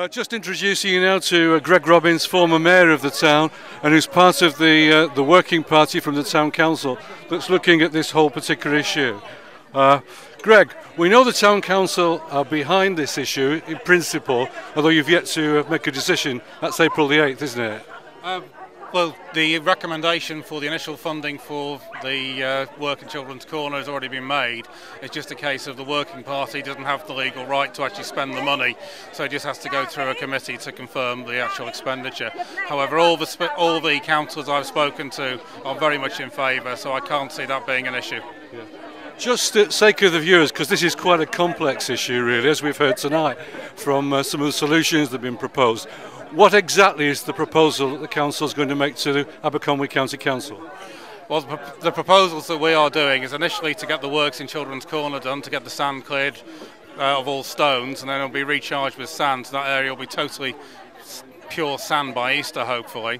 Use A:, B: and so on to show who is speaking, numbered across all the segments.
A: Just introducing you now to Greg Robbins, former mayor of the town, and who's part of the working party from the town council that's looking at this whole particular issue. Greg, we know the town council are behind this issue in principle, although you've yet to make a decision. That's April the 8th, isn't it?
B: Well, the recommendation for the initial funding for the Work and Children's Corner has already been made. It's just a case of the working party doesn't have the legal right to actually spend the money, so it just has to go through a committee to confirm the actual expenditure. However, all the councillors I've spoken to are very much in favour, so I can't see that being an issue.
A: Yeah. Just for the sake of the viewers, because this is quite a complex issue really, as we've heard tonight from some of the solutions that have been proposed. What exactly is the proposal that the council is going to make to the Aberconwy County Council?
B: Well, the proposals that we are doing is initially to get the works in Children's Corner done, to get the sand cleared of all stones, and then it'll be recharged with sand, so that area will be totally pure sand by Easter, hopefully.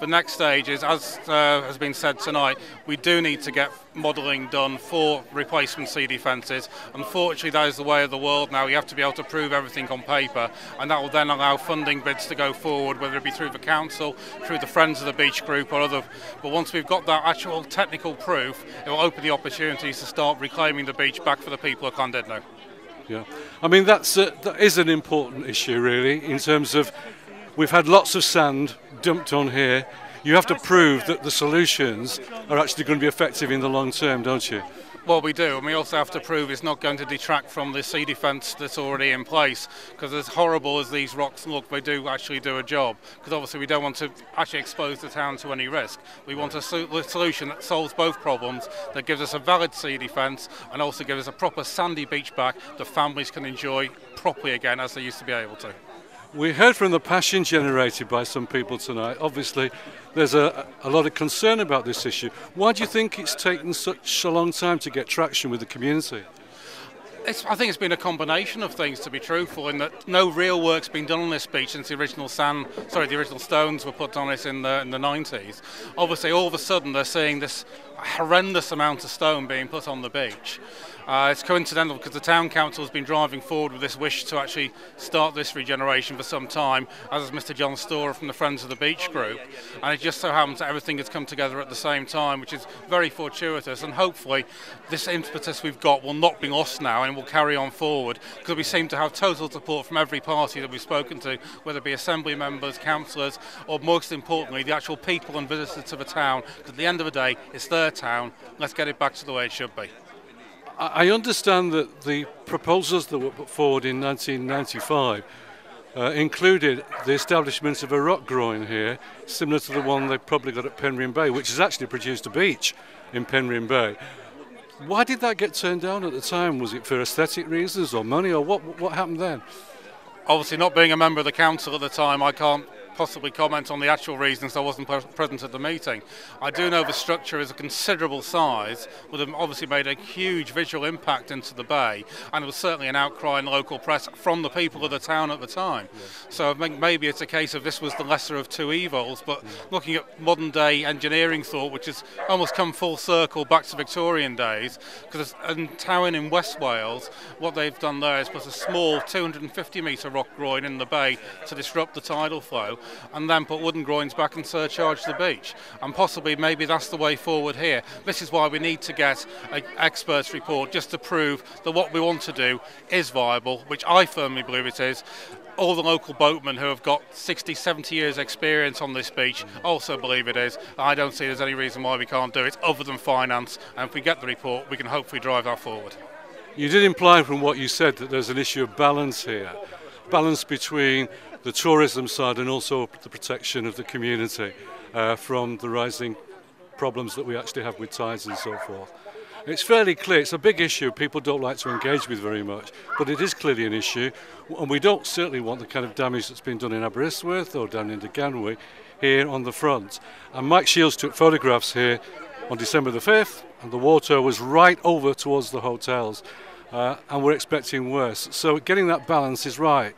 B: The next stage is, as has been said tonight, we do need to get modelling done for replacement CD fences. Unfortunately, that is the way of the world now. You have to be able to prove everything on paper, and that will then allow funding bids to go forward, whether it be through the council, through the Friends of the Beach group or other. But once we've got that actual technical proof, it will open the opportunities to start reclaiming the beach back for the people of Llandudno.
A: Yeah, I mean that is an important issue really, in terms of we've had lots of sand dumped on here. You have to prove that the solutions are actually going to be effective in the long term, don't you?
B: Well, we do, and we also have to prove it's not going to detract from the sea defence that's already in place, because as horrible as these rocks look, they do actually do a job, because obviously we don't want to actually expose the town to any risk. We want a solution that solves both problems, that gives us a valid sea defence and also gives us a proper sandy beach back that families can enjoy properly again as they used to be able to.
A: We heard from the passion generated by some people tonight. Obviously, there's a lot of concern about this issue. Why do you think it's taken such a long time to get traction with the community?
B: I think it's been a combination of things, to be truthful, in that no real work's been done on this beach since the original stones were put on it in the 90s. Obviously, all of a sudden, they're seeing this horrendous amount of stone being put on the beach. It's coincidental because the town council has been driving forward with this wish to actually start this regeneration for some time, as is Mr. John Storer from the Friends of the Beach group, and it just so happens that everything has come together at the same time, which is very fortuitous, and hopefully this impetus we've got will not be lost now and will carry on forward, because we seem to have total support from every party that we've spoken to, whether it be assembly members, councillors, or most importantly the actual people and visitors to the town, because at the end of the day it's their town. Let's get it back to the way it should be.
A: I understand that the proposals that were put forward in 1995 included the establishment of a rock groin here, similar to the one they probably got at Penryn Bay, which has actually produced a beach in Penryn Bay. Why did that get turned down at the time? Was it for aesthetic reasons or money, or what happened then?
B: Obviously, not being a member of the council at the time, I can't possibly comment on the actual reasons. I wasn't present at the meeting. I do know the structure is a considerable size, would have obviously made a huge visual impact into the bay, and it was certainly an outcry in local press from the people of the town at the time. Yeah. So I think maybe it's a case of this was the lesser of two evils, but looking at modern day engineering thought, which has almost come full circle back to Victorian days, because in Tywyn in West Wales, what they've done there is put a small 250 metre rock groin in the bay to disrupt the tidal flow, and then put wooden groins back and surcharge the beach. And possibly maybe that's the way forward here. This is why we need to get an expert's report, just to prove that what we want to do is viable, which I firmly believe it is. All the local boatmen who have got 60, 70 years experience on this beach also believe it is. I don't see there's any reason why we can't do it other than finance, and if we get the report we can hopefully drive that forward.
A: You did imply from what you said that there's an issue of balance here. Balance between the tourism side and also the protection of the community from the rising problems that we actually have with tides and so forth. It's fairly clear, it's a big issue people don't like to engage with very much, but it is clearly an issue, and we don't certainly want the kind of damage that's been done in Aberystwyth or down in Llanudno here on the front. And Mike Shields took photographs here on December the 5th, and the water was right over towards the hotels, and we're expecting worse. So getting that balance is right.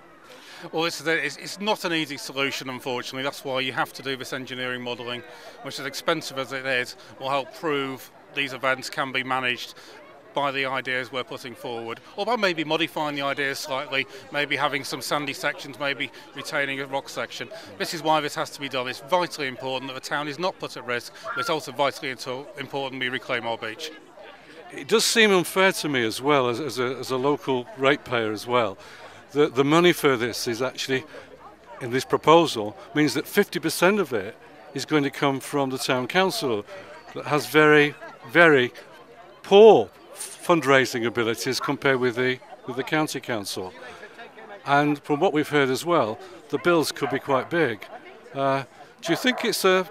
B: Well, it's not an easy solution, unfortunately. That's why you have to do this engineering modelling, which, as expensive as it is, will help prove these events can be managed by the ideas we're putting forward, or by maybe modifying the ideas slightly, maybe having some sandy sections, maybe retaining a rock section. This is why this has to be done. It's vitally important that the town is not put at risk, but it's also vitally important we reclaim our beach.
A: It does seem unfair to me as well, as a local ratepayer as well, that the money for this is actually, in this proposal, means that 50% of it is going to come from the town council that has very, very poor fundraising abilities compared with the county council. And from what we've heard as well, the bills could be quite big. Do you think it's a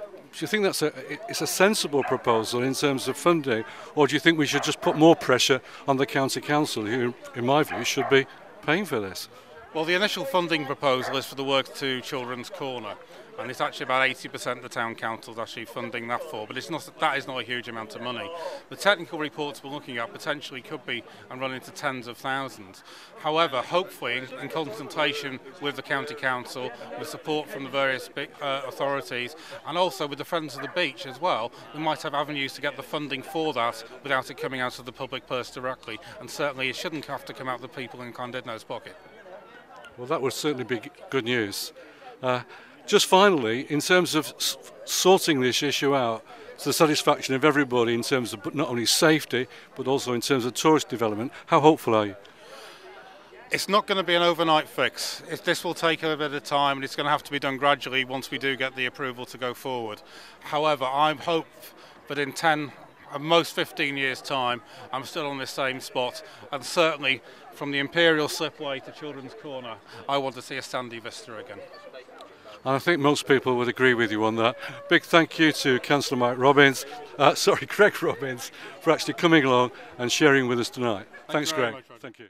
A: sensible proposal in terms of funding, or do you think we should just put more pressure on the county council, who, in my view, should be paying for this?
B: Well, the initial funding proposal is for the work to Children's Corner, and it's actually about 80% the town council is actually funding that for, but that is not a huge amount of money. The technical reports we're looking at potentially could be and run into tens of thousands. However, hopefully, in consultation with the county council, with support from the various authorities, and also with the Friends of the Beach as well, we might have avenues to get the funding for that without it coming out of the public purse directly, and certainly it shouldn't have to come out of the people in Llandudno's pocket.
A: Well, that would certainly be good news. Just finally, in terms of sorting this issue out to the satisfaction of everybody in terms of not only safety, but also in terms of tourist development, how hopeful are you?
B: It's not going to be an overnight fix. This will take a bit of time, and it's going to have to be done gradually once we do get the approval to go forward. However, I hope that in 10, at most 15 years' time, I'm still on this same spot, and certainly from the Imperial Slipway to Children's Corner, I want to see a sandy vista again.
A: And I think most people would agree with you on that. Big thank you to Councillor Greg Robbins, for actually coming along and sharing with us tonight. Thanks, Greg. Thank you.